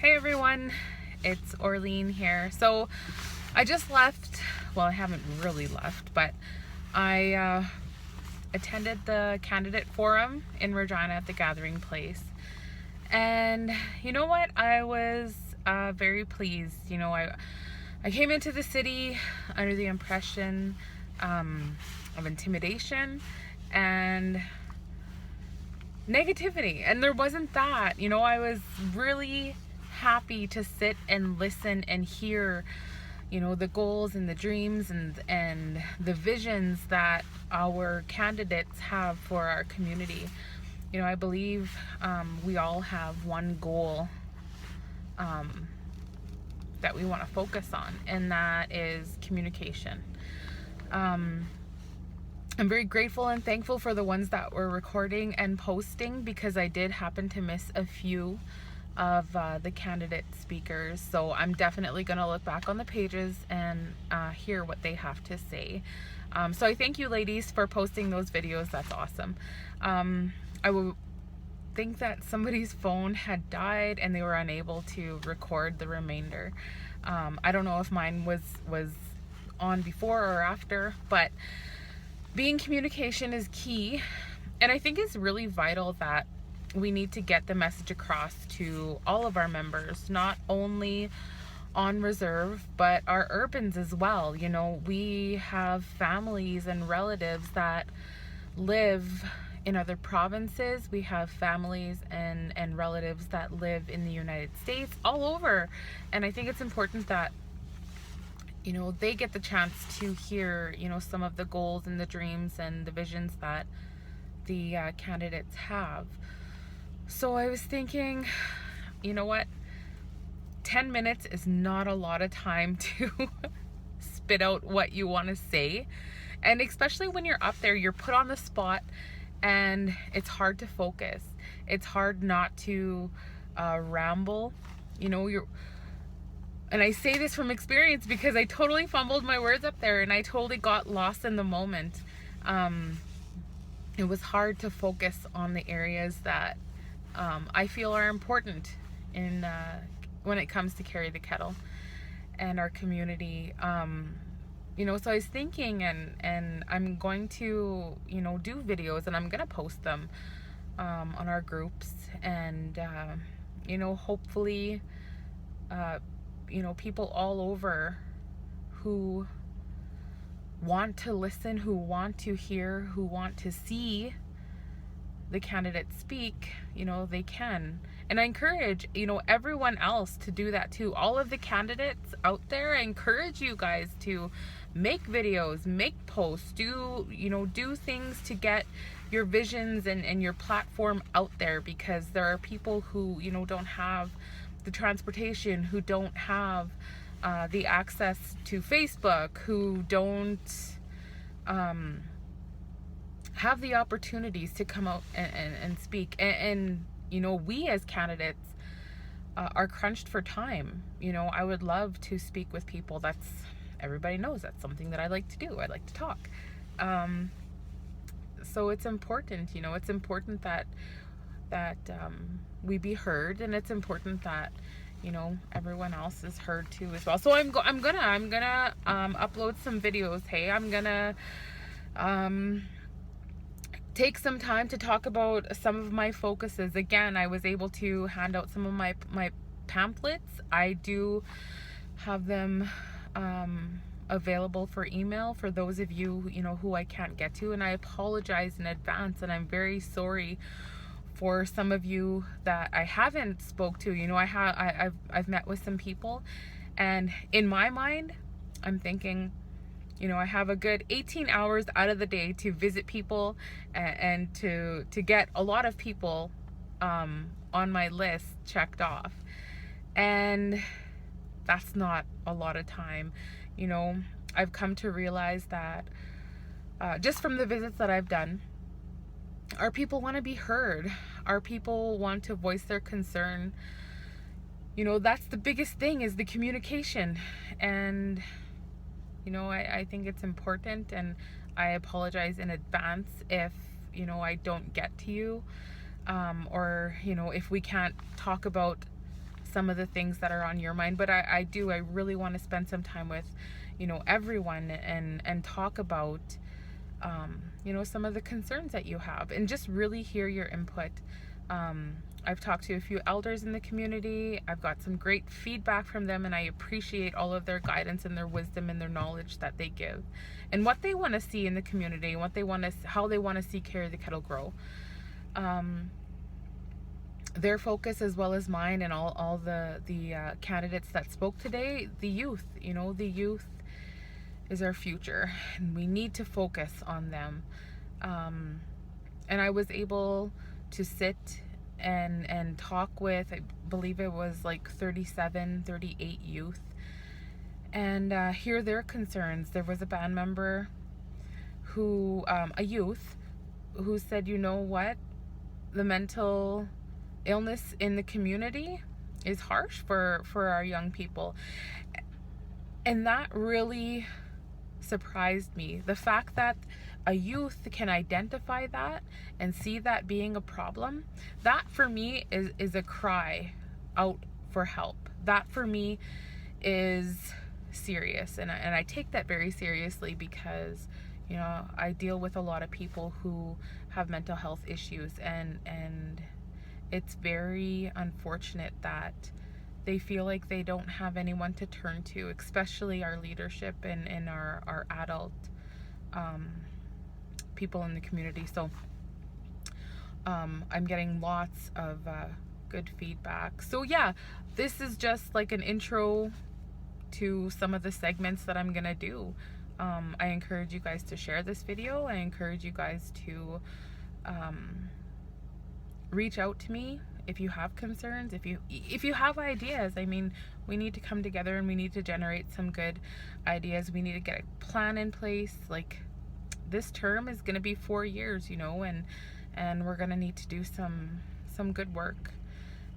Hey everyone, it's Orleen here. So I just left, well, I haven't really left, but I attended the candidate forum in Regina at the Gathering Place. And you know what? I was very pleased. I came into the city under the impression of intimidation and negativity, and there wasn't that. I was really happy to sit and listen and hear the goals and the dreams and the visions that our candidates have for our community. I believe we all have one goal that we want to focus on, and that is communication. I'm very grateful and thankful for the ones that were recording and posting, because I did happen to miss a few of the candidate speakers. So I'm definitely going to look back on the pages and hear what they have to say. So I thank you ladies for posting those videos. That's awesome. I would think that somebody's phone had died and they were unable to record the remainder. I don't know if mine was on before or after, but being communication is key, and I think it's really vital that we need to get the message across to all of our members, not only on reserve, but our urbans as well. We have families and relatives that live in other provinces. We have families and relatives that live in the United States, all over. And I think it's important that they get the chance to hear, some of the goals and the dreams and the visions that the candidates have. So I was thinking, you know what? 10 minutes is not a lot of time to spit out what you want to say. And especially when you're up there, you're put on the spot and it's hard to focus. It's hard not to ramble. And I say this from experience because I totally fumbled my words up there and I totally got lost in the moment. It was hard to focus on the areas that I feel are important in when it comes to Carry the Kettle and our community. So I was thinking, and I'm going to do videos, and I'm gonna post them on our groups, and hopefully people all over who want to listen, who want to hear, who want to see the candidates speak, they can. And I encourage, everyone else to do that too. All of the candidates out there, I encourage you guys to make videos, make posts, do things to get your visions and your platform out there, because there are people who, don't have the transportation, who don't have the access to Facebook, who don't have the opportunities to come out and speak. And we as candidates are crunched for time. I would love to speak with people. Everybody knows that's something that I like to do. I like to talk. So it's important, it's important that we be heard, and it's important that everyone else is heard too as well. So I'm gonna upload some videos. Hey, I'm gonna take some time to talk about some of my focuses. Again, I was able to hand out some of my pamphlets. I do have them available for email for those of you who I can't get to, and I apologize in advance, and I'm very sorry for some of you that I haven't spoke to. I've met with some people, and in my mind I'm thinking, I have a good 18 hours out of the day to visit people and to get a lot of people on my list checked off. And that's not a lot of time. I've come to realize that just from the visits that I've done, our people want to be heard. Our people want to voice their concern. That's the biggest thing, is the communication. And I think it's important, and I apologize in advance if I don't get to you, or if we can't talk about some of the things that are on your mind, but I really want to spend some time with, you know, everyone, and talk about, you know, some of the concerns that you have, and just really hear your input. I've talked to a few elders in the community. I've got some great feedback from them, and I appreciate all of their guidance and their wisdom and their knowledge that they give, and what they want to see in the community, and how they want to see Carry the Kettle grow. Their focus, as well as mine, and all the candidates that spoke today, the youth. You know, the youth is our future, and we need to focus on them. And I was able to sit and talk with, I believe it was like 38 youth, and hear their concerns. There was a band member who, a youth, who said, you know what, the mental illness in the community is harsh for our young people. And that really surprised me. The fact that a youth can identify that and see that being a problem, that for me is a cry out for help. That for me is serious, and I take that very seriously, because, you know, I deal with a lot of people who have mental health issues, and it's very unfortunate that they feel like they don't have anyone to turn to, especially our leadership and our adult people in the community. So I'm getting lots of good feedback. So yeah, this is just like an intro to some of the segments that I'm gonna do. I encourage you guys to share this video. I encourage you guys to reach out to me if you have concerns, if you have ideas. I mean, we need to come together and we need to generate some good ideas. We need to get a plan in place. Like, this term is going to be 4 years, you know, and we're going to need to do some good work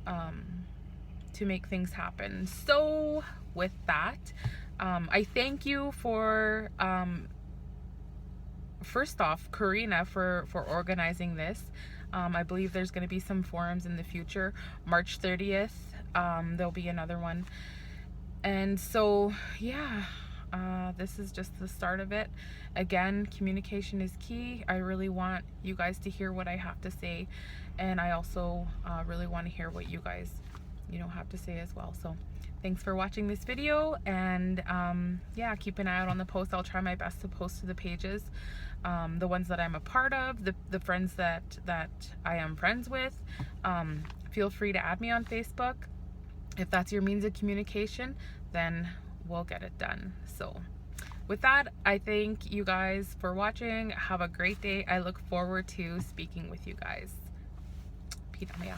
to make things happen. So with that, I thank you for first off, Karina, for organizing this. I believe there's going to be some forums in the future. March 30th, there'll be another one. And so, yeah, this is just the start of it. Again, communication is key. I really want you guys to hear what I have to say. And I also really want to hear what you guys, you know, have to say as well. So thanks for watching this video. And yeah, keep an eye out on the post. I'll try my best to post to the pages. The ones that I'm a part of, the friends that I am friends with. Feel free to add me on Facebook. If that's your means of communication, then we'll get it done. So with that, I thank you guys for watching. Have a great day. I look forward to speaking with you guys. Pita mea.